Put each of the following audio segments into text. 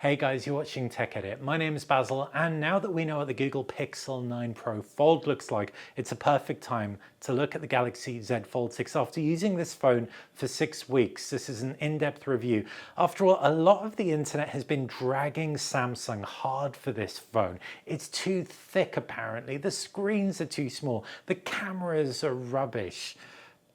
Hey guys, you're watching TechEdit. My name is Basil, and now that we know what the Google Pixel 9 Pro Fold looks like, it's a perfect time to look at the Galaxy Z Fold 6 after using this phone for 6 weeks. This is an in-depth review. After all, a lot of the internet has been dragging Samsung hard for this phone. It's too thick apparently, the screens are too small, the cameras are rubbish.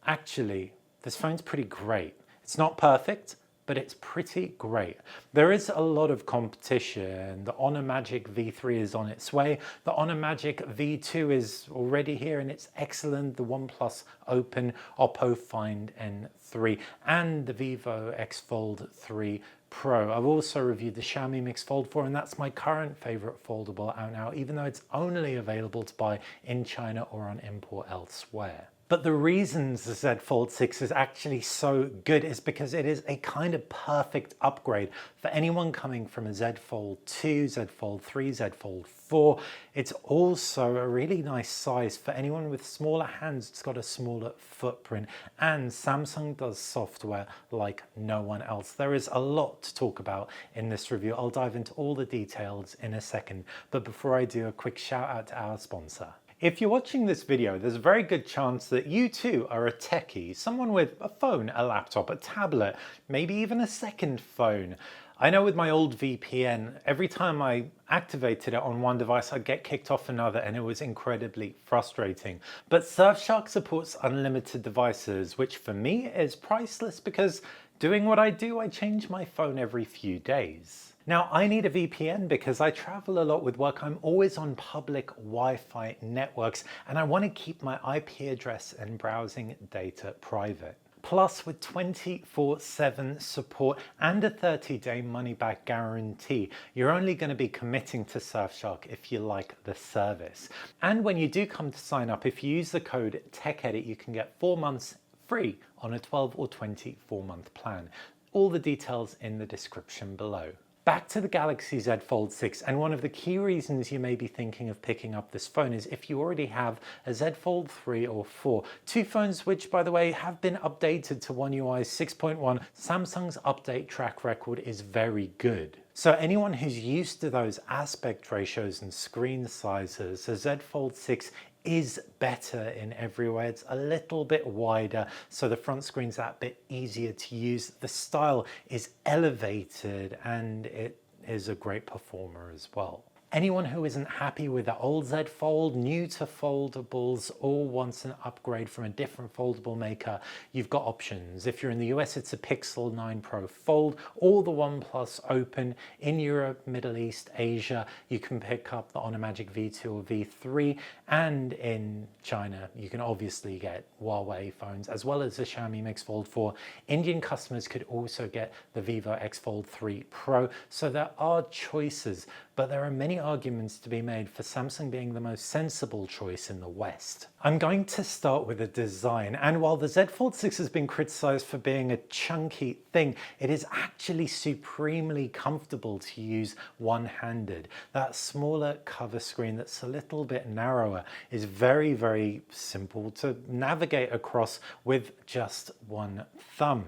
Actually, this phone's pretty great. It's not perfect, but it's pretty great. There is a lot of competition. The Honor Magic V3 is on its way. The Honor Magic V2 is already here and it's excellent. The OnePlus Open, Oppo Find N3, and the Vivo X Fold 3 Pro. I've also reviewed the Xiaomi Mix Fold 4, and that's my current favorite foldable out now, even though it's only available to buy in China or on import elsewhere. But the reasons the Z Fold 6 is actually so good is because it is a kind of perfect upgrade for anyone coming from a Z Fold 2, Z Fold 3, Z Fold 4. It's also a really nice size for anyone with smaller hands. It's got a smaller footprint, and Samsung does software like no one else. There is a lot to talk about in this review. I'll dive into all the details in a second, but before I do, a quick shout out to our sponsor. If you're watching this video, there's a very good chance that you too are a techie, someone with a phone, a laptop, a tablet, maybe even a second phone. I know with my old VPN, every time I activated it on one device, I'd get kicked off another, and it was incredibly frustrating. But Surfshark supports unlimited devices, which for me is priceless because doing what I do, I change my phone every few days. Now, I need a VPN because I travel a lot with work. I'm always on public Wi-Fi networks, and I want to keep my IP address and browsing data private. Plus, with 24/7 support and a 30-day money-back guarantee, you're only going to be committing to Surfshark if you like the service. And when you do come to sign up, if you use the code TechEdit, you can get 4 months free on a 12 or 24-month plan. All the details in the description below. Back to the Galaxy Z Fold 6, and one of the key reasons you may be thinking of picking up this phone is if you already have a Z Fold 3 or 4, two phones which, by the way, have been updated to OneUI 6.1. Samsung's update track record is very good. So anyone who's used to those aspect ratios and screen sizes, the Z Fold 6 is better in every way. It's a little bit wider, so the front screen's that bit easier to use. The style is elevated, and it is a great performer as well. Anyone who isn't happy with the old Z Fold, new to foldables, or wants an upgrade from a different foldable maker, you've got options. If you're in the US, it's a Pixel 9 Pro Fold or the OnePlus Open. In Europe, Middle East, Asia, you can pick up the Honor Magic V2 or V3. And in China, you can obviously get Huawei phones as well as the Xiaomi Mix Fold 4. Indian customers could also get the Vivo X Fold 3 Pro. So there are choices, but there are many arguments to be made for Samsung being the most sensible choice in the West. I'm going to start with the design, and while the Z Fold 6 has been criticized for being a chunky thing, it is actually supremely comfortable to use one-handed. That smaller cover screen that's a little bit narrower is very, very simple to navigate across with just one thumb.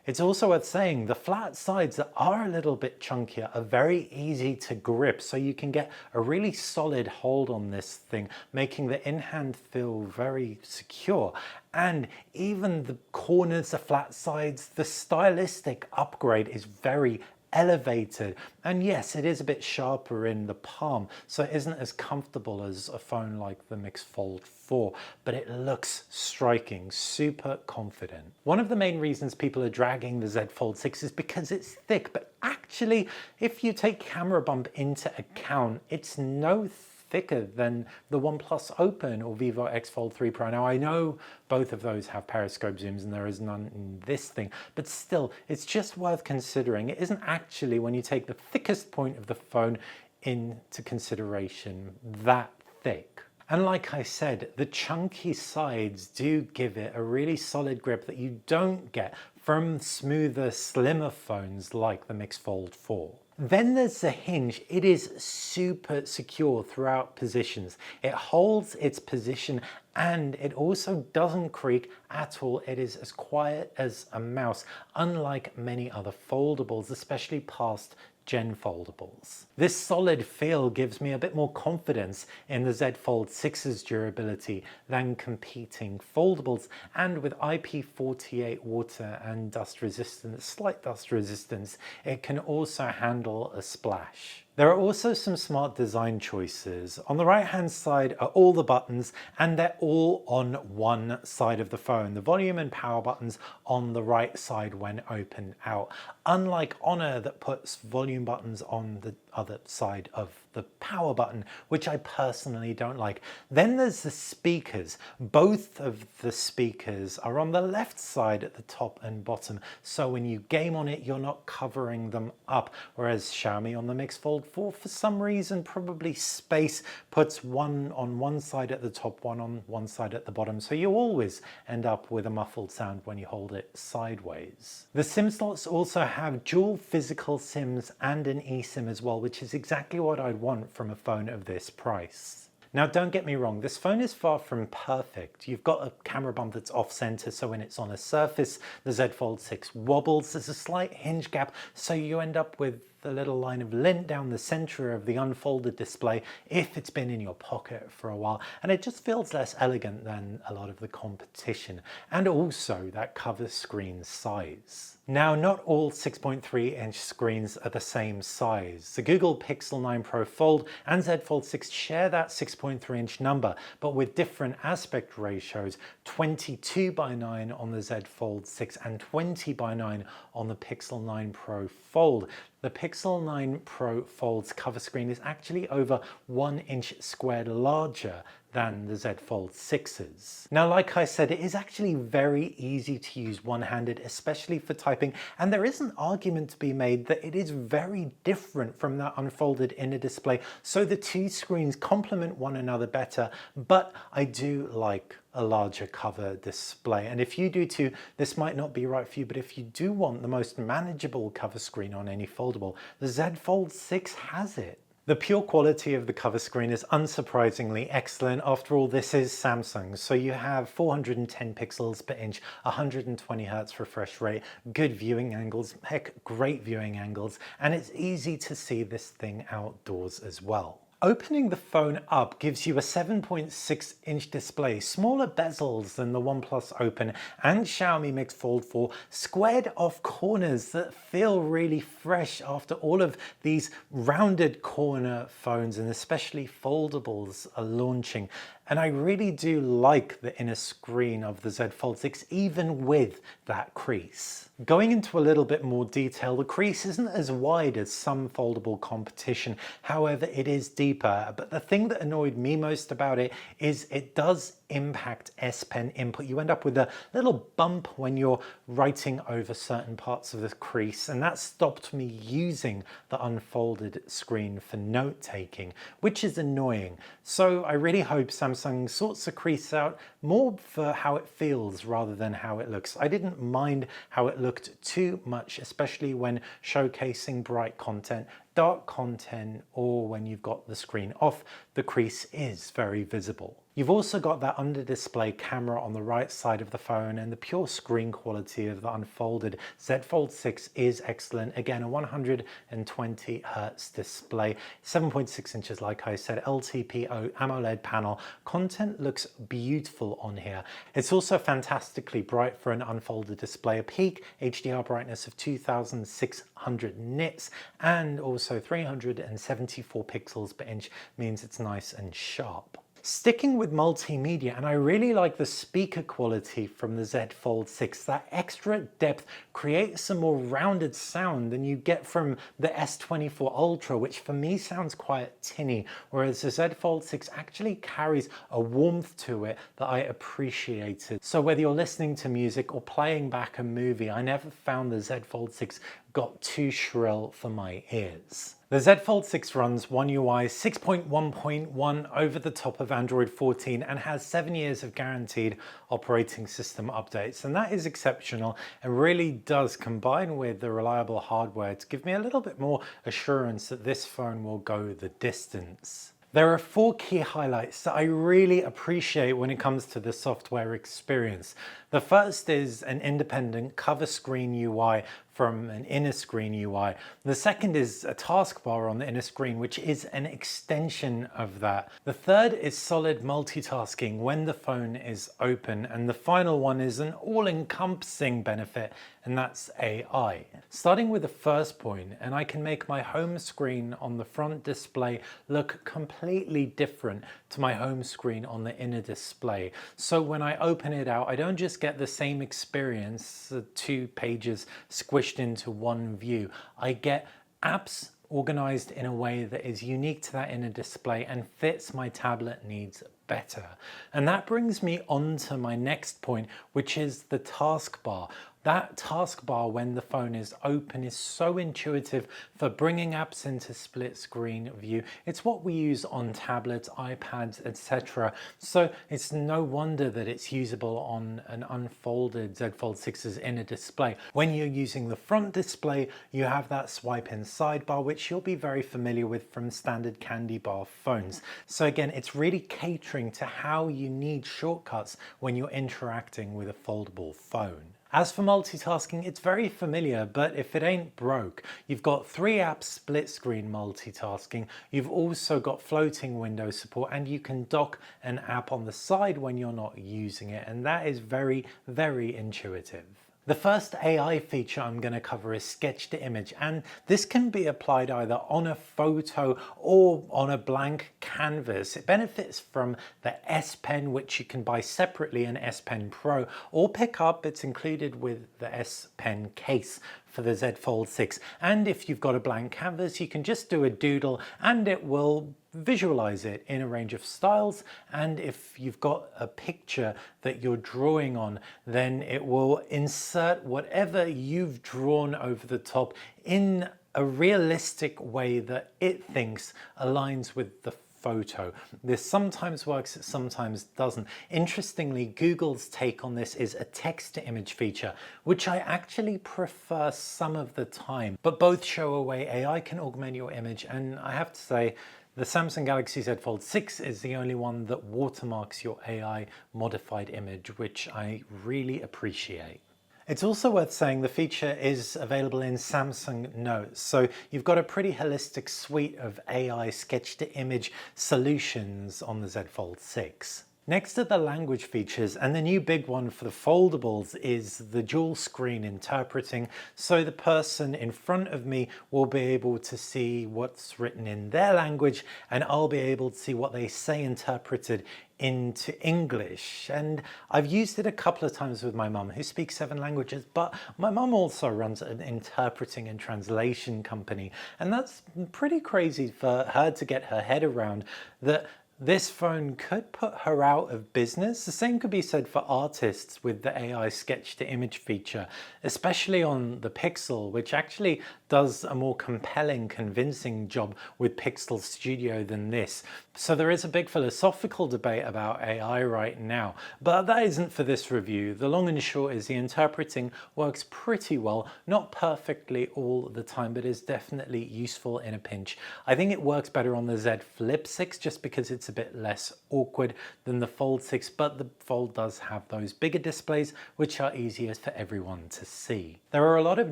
It's also worth saying the flat sides that are a little bit chunkier are very easy to grip, so you can get a really solid hold on this thing, making the in-hand feel very secure. And even the corners, the flat sides, the stylistic upgrade is very elevated. And yes, it is a bit sharper in the palm, so it isn't as comfortable as a phone like the Mix Fold 4, but it looks striking, super confident. One of the main reasons people are dragging the Z Fold 6 is because it's thick, but actually, if you take camera bump into account, it's no thicker than the OnePlus Open or Vivo X Fold 3 Pro. Now, I know both of those have periscope zooms and there is none in this thing, but still, it's just worth considering. It isn't actually, when you take the thickest point of the phone into consideration, that thick. And like I said, the chunky sides do give it a really solid grip that you don't get from smoother, slimmer phones like the Mix Fold 4. Then there's the hinge. It is super secure throughout positions. It holds its position and it also doesn't creak at all. It is as quiet as a mouse, unlike many other foldables, especially past Gen foldables. This solid feel gives me a bit more confidence in the Z Fold 6's durability than competing foldables, and with IP48 water and dust resistance, slight dust resistance, it can also handle a splash. There are also some smart design choices. On the right hand side are all the buttons, and they're all on one side of the phone. The volume and power buttons on the right side when opened out. Unlike Honor that puts volume buttons on the other side of the power button, which I personally don't like. Then there's the speakers. Both of the speakers are on the left side at the top and bottom, so when you game on it, you're not covering them up. Whereas Xiaomi on the Mix Fold 4, for some reason, probably space, puts one on one side at the top, one on one side at the bottom, so you always end up with a muffled sound when you hold it sideways. The SIM slots also have dual physical SIMs and an eSIM as well, which is exactly what I'd want from a phone of this price. Now, don't get me wrong, this phone is far from perfect. You've got a camera bump that's off center, so when it's on a surface, the Z Fold 6 wobbles. There's a slight hinge gap, so you end up with the little line of lint down the center of the unfolded display if it's been in your pocket for a while, and it just feels less elegant than a lot of the competition, and also that cover screen size. Now, not all 6.3-inch screens are the same size. The Google Pixel 9 Pro Fold and Z Fold 6 share that 6.3-inch number, but with different aspect ratios, 22:9 on the Z Fold 6 and 20:9 on the Pixel 9 Pro Fold. The Pixel 9 Pro Fold's cover screen is actually over 1 inch squared larger than the Z Fold 6's. Now, like I said, it is actually very easy to use one-handed, especially for typing, and there is an argument to be made that it is very different from that unfolded inner display, so the two screens complement one another better, but I do like a larger cover display. And if you do too, this might not be right for you, but if you do want the most manageable cover screen on any foldable, the Z Fold 6 has it. The pure quality of the cover screen is unsurprisingly excellent. After all, this is Samsung, so you have 410 pixels per inch, 120 Hz refresh rate, good viewing angles, heck, great viewing angles, and it's easy to see this thing outdoors as well. Opening the phone up gives you a 7.6-inch display, smaller bezels than the OnePlus Open and Xiaomi Mix Fold 4, squared off corners that feel really fresh after all of these rounded corner phones, and especially foldables, are launching. And I really do like the inner screen of the Z Fold 6, even with that crease. Going into a little bit more detail, the crease isn't as wide as some foldable competition. However, it is deeper. But the thing that annoyed me most about it is it does impact S Pen input. You end up with a little bump when you're writing over certain parts of the crease, and that stopped me using the unfolded screen for note taking, which is annoying. So I really hope Samsung sorts the crease out more for how it feels rather than how it looks. I didn't mind how it looked too much, especially when showcasing bright content. Dark content, or when you've got the screen off, the crease is very visible. You've also got that under display camera on the right side of the phone, and the pure screen quality of the unfolded Z Fold 6 is excellent. Again, a 120 Hz display, 7.6 inches, like I said, LTPO AMOLED panel. Content looks beautiful on here. It's also fantastically bright for an unfolded display, a peak HDR brightness of 2600 nits, and also 374 pixels per inch means it's nice and sharp. Sticking with multimedia, and I really like the speaker quality from the Z Fold 6. That extra depth creates a more rounded sound than you get from the S24 Ultra, which for me sounds quite tinny, whereas the Z Fold 6 actually carries a warmth to it that I appreciated. So whether you're listening to music or playing back a movie, I never found the Z Fold 6 got too shrill for my ears. The Z Fold 6 runs OneUI 6.1.1 over the top of Android 14 and has 7 years of guaranteed operating system updates, and that is exceptional and really does combine with the reliable hardware to give me a little bit more assurance that this phone will go the distance. There are 4 key highlights that I really appreciate when it comes to the software experience. The first is an independent cover screen UI from an inner screen UI. The second is a taskbar on the inner screen, which is an extension of that. The third is solid multitasking when the phone is open. And the final one is an all-encompassing benefit, and that's AI. Starting with the first point, and I can make my home screen on the front display look completely different to my home screen on the inner display. So when I open it out, I don't just get the same experience, two pages squished into one view. I get apps organized in a way that is unique to that inner display and fits my tablet needs better. And that brings me on to my next point, which is the taskbar. That taskbar when the phone is open is so intuitive for bringing apps into split screen view. It's what we use on tablets, iPads, etc. So it's no wonder that it's usable on an unfolded Z Fold 6's inner display. When you're using the front display, you have that swipe in sidebar, which you'll be very familiar with from standard candy bar phones. So again, it's really catering to how you need shortcuts when you're interacting with a foldable phone. As for multitasking, it's very familiar, but if it ain't broke, you've got 3 apps split screen multitasking, you've also got floating window support, and you can dock an app on the side when you're not using it, and that is very, very intuitive. The first AI feature I'm going to cover is sketch to image, and this can be applied either on a photo or on a blank canvas. It benefits from the S Pen, which you can buy separately, an S Pen Pro, or pick up. It's included with the S Pen case for the Z Fold 6. And if you've got a blank canvas, you can just do a doodle and it will visualize it in a range of styles. And if you've got a picture that you're drawing on, then it will insert whatever you've drawn over the top in a realistic way that it thinks aligns with the photo. This sometimes works, it sometimes doesn't. Interestingly, Google's take on this is a text-to-image feature, which I actually prefer some of the time, but both show a way AI can augment your image, and I have to say, the Samsung Galaxy Z Fold 6 is the only one that watermarks your AI modified image, which I really appreciate. It's also worth saying the feature is available in Samsung Notes, so you've got a pretty holistic suite of AI sketch-to-image solutions on the Z Fold 6. Next are the language features, and the new big one for the foldables is the dual screen interpreting, so the person in front of me will be able to see what's written in their language and I'll be able to see what they say interpreted into English. And I've used it a couple of times with my mum, who speaks 7 languages, but my mum also runs an interpreting and translation company, and that's pretty crazy for her to get her head around, that this phone could put her out of business. The same could be said for artists with the AI sketch to image feature, especially on the Pixel, which actually does a more compelling, convincing job with Pixel Studio than this. So there is a big philosophical debate about AI right now, but that isn't for this review. The long and short is the interpreting works pretty well, not perfectly all the time, but is definitely useful in a pinch. I think it works better on the Z Flip 6 just because it's a bit less awkward than the Fold 6, but the Fold does have those bigger displays which are easier for everyone to see. There are a lot of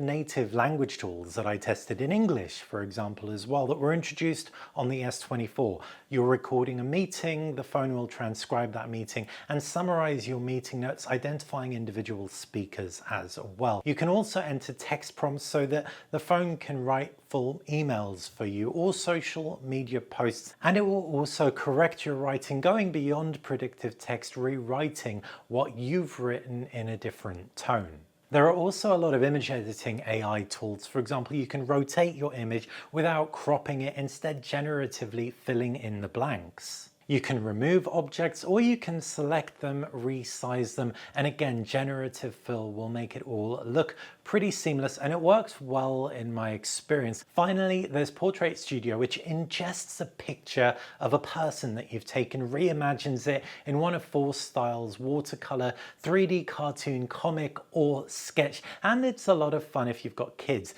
native language tools that I tested in English, for example, as well, that were introduced on the S24. You're recording a meeting, the phone will transcribe that meeting and summarize your meeting notes, identifying individual speakers as well. You can also enter text prompts so that the phone can write full emails for you or social media posts, and it will also correct your writing, going beyond predictive text, rewriting what you've written in a different tone. There are also a lot of image editing AI tools. For example, you can rotate your image without cropping it, instead generatively filling in the blanks. You can remove objects or you can select them, resize them, and again, generative fill will make it all look pretty seamless, and it works well in my experience. Finally, there's Portrait Studio, which ingests a picture of a person that you've taken, reimagines it in one of 4 styles: watercolor, 3D cartoon, comic, or sketch, and it's a lot of fun if you've got kids.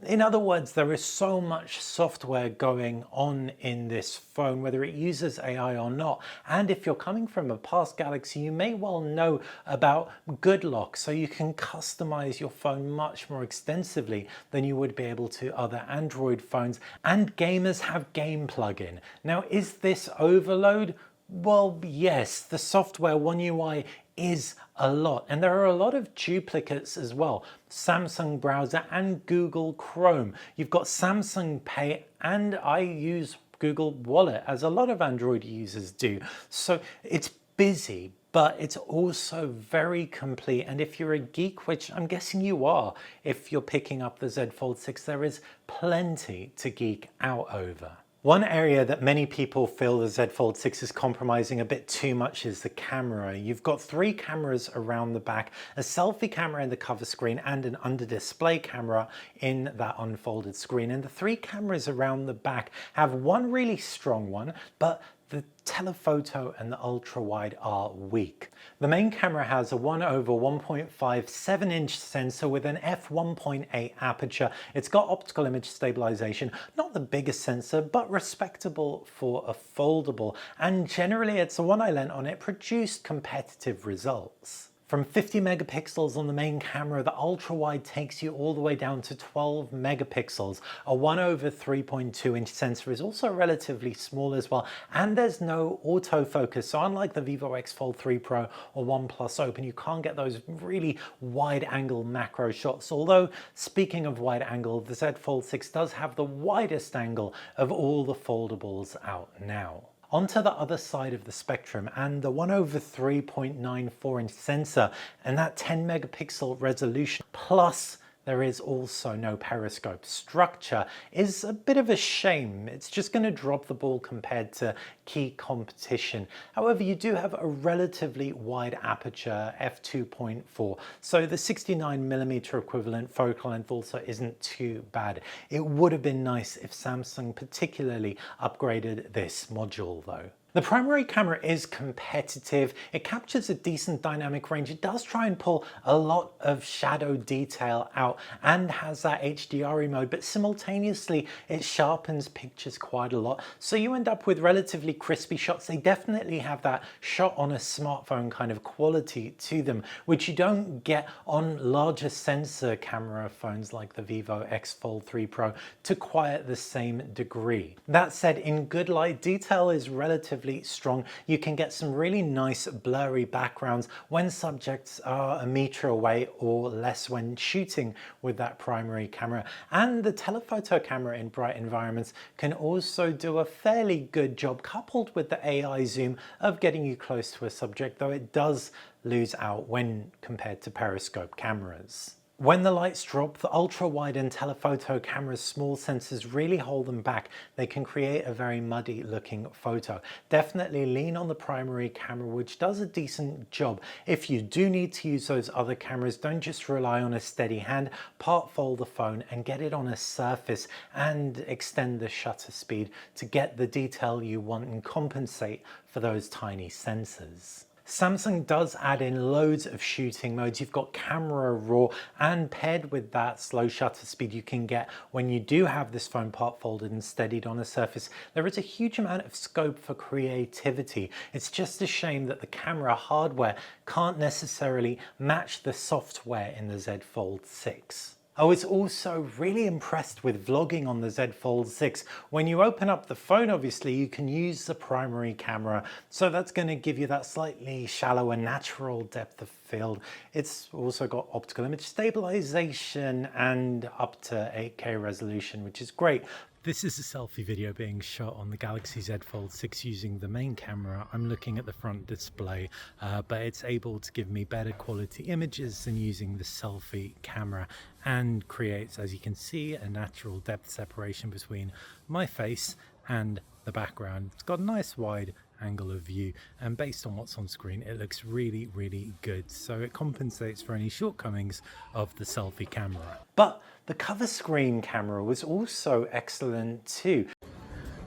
In other words, there is so much software going on in this phone, whether it uses AI or not. And if you're coming from a past Galaxy, you may well know about Good Lock, so you can customize your phone much more extensively than you would be able to other Android phones. And gamers have Game Plugin. Now, is this overload? Well, yes, the software OneUI is a lot, and there are a lot of duplicates as well. Samsung browser and Google Chrome. You've got Samsung Pay, and I use Google Wallet, as a lot of Android users do. So it's busy, but it's also very complete. And if you're a geek, which I'm guessing you are, if you're picking up the Z Fold 6, there is plenty to geek out over. One area that many people feel the Z Fold 6 is compromising a bit too much is the camera. You've got 3 cameras around the back, a selfie camera in the cover screen and an under display camera in that unfolded screen. And the 3 cameras around the back have one really strong one, but the telephoto and the ultra wide are weak. The main camera has a 1/1.5 7-inch sensor with an f1.8 aperture. It's got optical image stabilization, not the biggest sensor, but respectable for a foldable. And generally, it's the one I lent on, it produced competitive results. From 50 megapixels on the main camera, the ultra wide takes you all the way down to 12 megapixels. A 1/3.2 inch sensor is also relatively small as well, and there's no autofocus. So unlike the Vivo X Fold 3 Pro or OnePlus Open, you can't get those really wide angle macro shots. Although, speaking of wide angle, the Z Fold 6 does have the widest angle of all the foldables out now. Onto the other side of the spectrum, and the 1/3.94 inch sensor and that 10 megapixel resolution, plus there is also no periscope structure, is a bit of a shame. It's just going to drop the ball compared to key competition. However, you do have a relatively wide aperture, f2.4, so the 69mm equivalent focal length also isn't too bad. It would have been nice if Samsung particularly upgraded this module though. The primary camera is competitive. It captures a decent dynamic range. It does try and pull a lot of shadow detail out and has that HDRE mode, but simultaneously it sharpens pictures quite a lot. So you end up with relatively crispy shots. They definitely have that shot on a smartphone kind of quality to them, which you don't get on larger sensor camera phones like the Vivo X Fold 3 Pro to quite the same degree. That said, in good light, detail is relatively strong. You can get some really nice blurry backgrounds when subjects are a meter away or less when shooting with that primary camera. And the telephoto camera in bright environments can also do a fairly good job, coupled with the AI zoom, of getting you close to a subject, though it does lose out when compared to periscope cameras. When the lights drop, the ultra-wide and telephoto camera's small sensors really hold them back. They can create a very muddy looking photo. Definitely lean on the primary camera, which does a decent job. If you do need to use those other cameras, don't just rely on a steady hand. Part fold the phone and get it on a surface and extend the shutter speed to get the detail you want and compensate for those tiny sensors. Samsung does add in loads of shooting modes. You've got camera raw, and paired with that slow shutter speed you can get when you do have this phone part folded and steadied on a surface, there is a huge amount of scope for creativity. It's just a shame that the camera hardware can't necessarily match the software in the Z Fold 6. I was also really impressed with vlogging on the Z Fold 6. When you open up the phone, obviously, you can use the primary camera, so that's going to give you that slightly shallower natural depth of field. It's also got optical image stabilization and up to 8K resolution, which is great. This is a selfie video being shot on the Galaxy Z Fold 6 using the main camera. I'm looking at the front display, but it's able to give me better quality images than using the selfie camera, and creates, as you can see, a natural depth separation between my face and the background. It's got a nice wide angle of view, and based on what's on screen, it looks really, really good. So it compensates for any shortcomings of the selfie camera. But the cover screen camera was also excellent too.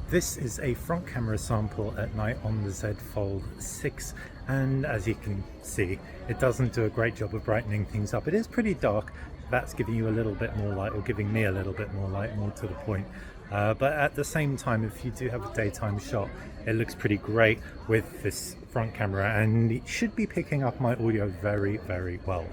This is a front camera sample at night on the Z Fold 6, and as you can see, it doesn't do a great job of brightening things up. It is pretty dark, that's giving you a little bit more light, or giving me a little bit more light, more to the point. But at the same time, if you do have a daytime shot, it looks pretty great with this front camera, and it should be picking up my audio very, very well.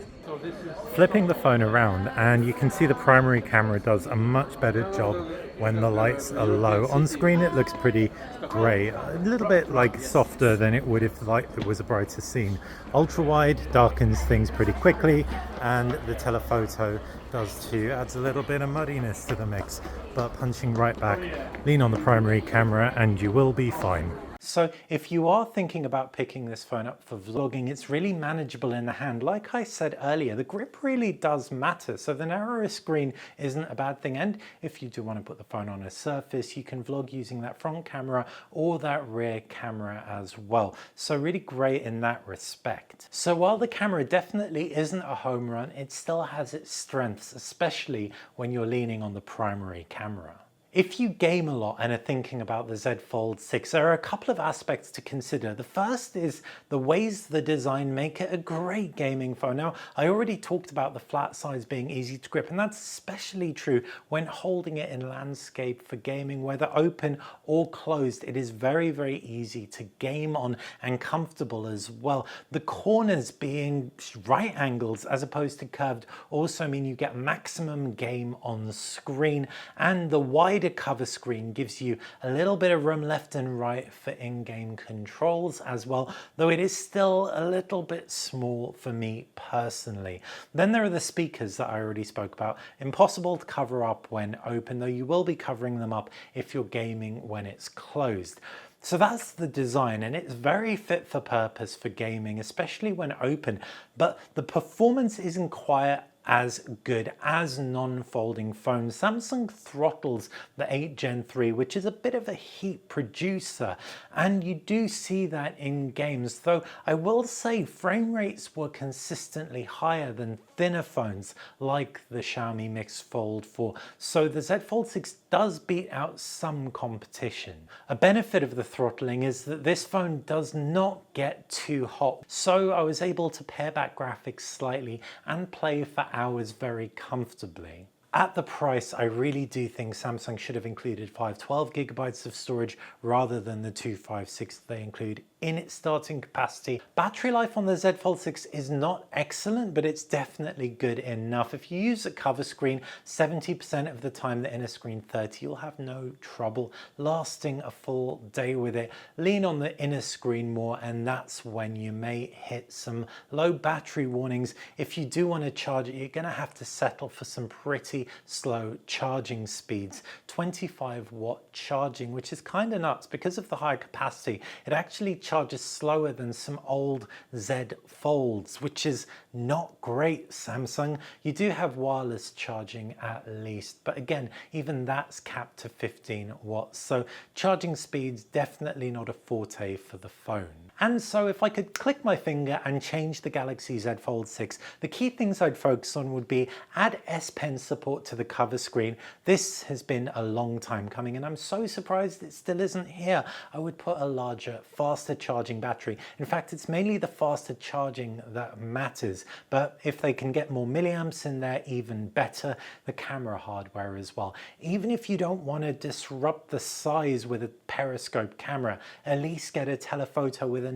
Flipping the phone around, and you can see the primary camera does a much better job when the lights are low. On screen it looks pretty grey, a little bit like softer than it would if the light was a brighter scene. Ultra wide darkens things pretty quickly, and the telephoto does too, adds a little bit of muddiness to the mix, but punching right back, lean on the primary camera and you will be fine. So if you are thinking about picking this phone up for vlogging, it's really manageable in the hand. Like I said earlier, the grip really does matter. So the narrower screen isn't a bad thing. And if you do want to put the phone on a surface, you can vlog using that front camera or that rear camera as well. So really great in that respect. So while the camera definitely isn't a home run, it still has its strengths, especially when you're leaning on the primary camera. If you game a lot and are thinking about the Z Fold 6, there are a couple of aspects to consider. The first is the ways the design make it a great gaming phone. Now, I already talked about the flat size being easy to grip, and that's especially true when holding it in landscape for gaming, whether open or closed. It is very, very easy to game on and comfortable as well. The corners being right angles as opposed to curved also mean you get maximum game on the screen, and the wider cover screen gives you a little bit of room left and right for in-game controls as well, though it is still a little bit small for me personally. Then there are the speakers that I already spoke about. Impossible to cover up when open, though you will be covering them up if you're gaming when it's closed. So that's the design, and it's very fit for purpose for gaming, especially when open, but the performance isn't quite as good as non-folding phones. Samsung throttles the 8 Gen 3, which is a bit of a heat producer, and you do see that in games, though I will say frame rates were consistently higher than thinner phones like the Xiaomi Mix Fold 4, so the Z Fold 6 does beat out some competition. A benefit of the throttling is that this phone does not get too hot, so I was able to pare back graphics slightly and play for hours very comfortably. At the price, I really do think Samsung should have included 512 gigabytes of storage rather than the 256 they include in its starting capacity. Battery life on the Z Fold 6 is not excellent, but it's definitely good enough. If you use a cover screen 70% of the time, the inner screen 30%, you'll have no trouble lasting a full day with it. Lean on the inner screen more, and that's when you may hit some low battery warnings. If you do want to charge it, you're going to have to settle for some pretty slow charging speeds. 25-watt charging, which is kind of nuts because of the high capacity. It actually charges slower than some old Z Folds, which is not great, Samsung. You do have wireless charging at least, but again, even that's capped to 15 watts. So charging speeds definitely not a forte for the phone. And so if I could click my finger and change the Galaxy Z Fold 6, the key things I'd focus on would be add S Pen support to the cover screen. This has been a long time coming, and I'm so surprised it still isn't here. I would put a larger, faster charging battery. In fact, it's mainly the faster charging that matters, but if they can get more milliamps in there, even better. The camera hardware as well. Even if you don't want to disrupt the size with a periscope camera, at least get a telephoto with a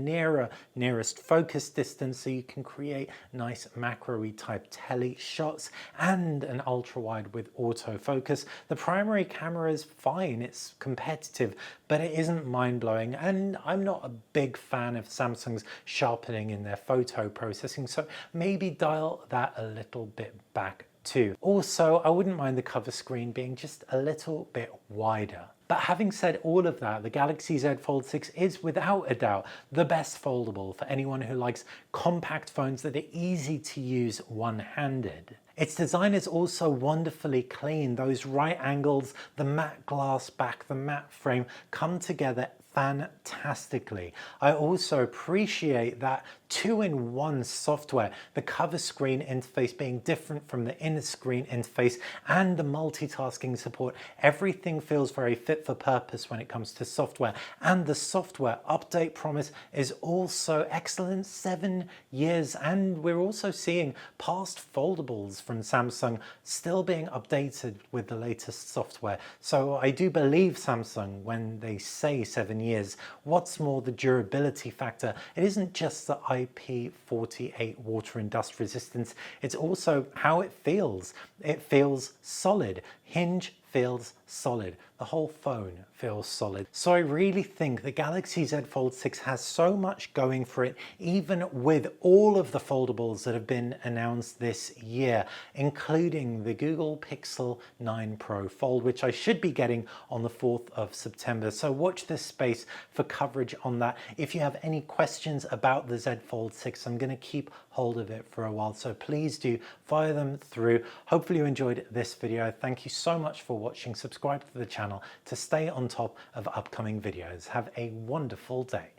nearest focus distance so you can create nice macro-y type tele shots, and an ultra wide with autofocus. The primary camera is fine, it's competitive, but it isn't mind-blowing, and I'm not a big fan of Samsung's sharpening in their photo processing, so maybe dial that a little bit back too. Also, I wouldn't mind the cover screen being just a little bit wider. But having said all of that, the Galaxy Z Fold 6 is without a doubt the best foldable for anyone who likes compact phones that are easy to use one-handed. Its design is also wonderfully clean. Those right angles, the matte glass back, the matte frame come together fantastically. I also appreciate that two-in-one software, the cover screen interface being different from the inner screen interface, and the multitasking support. Everything feels very fit for purpose when it comes to software, and the software update promise is also excellent. 7 years, and we're also seeing past foldables from Samsung still being updated with the latest software. So I do believe Samsung when they say 7 years. What's more, the durability factor, it isn't just the IP48 water and dust resistance, it's also how it feels. It feels solid. Hinge feels solid. The whole phone feels solid. So I really think the Galaxy Z Fold 6 has so much going for it, even with all of the foldables that have been announced this year, including the Google Pixel 9 Pro Fold, which I should be getting on the 4th of September. So watch this space for coverage on that. If you have any questions about the Z Fold 6, I'm going to keep hold of it for a while, so please do fire them through. Hopefully you enjoyed this video. Thank you so much for watching. Subscribe to the channel to stay on top of upcoming videos. Have a wonderful day.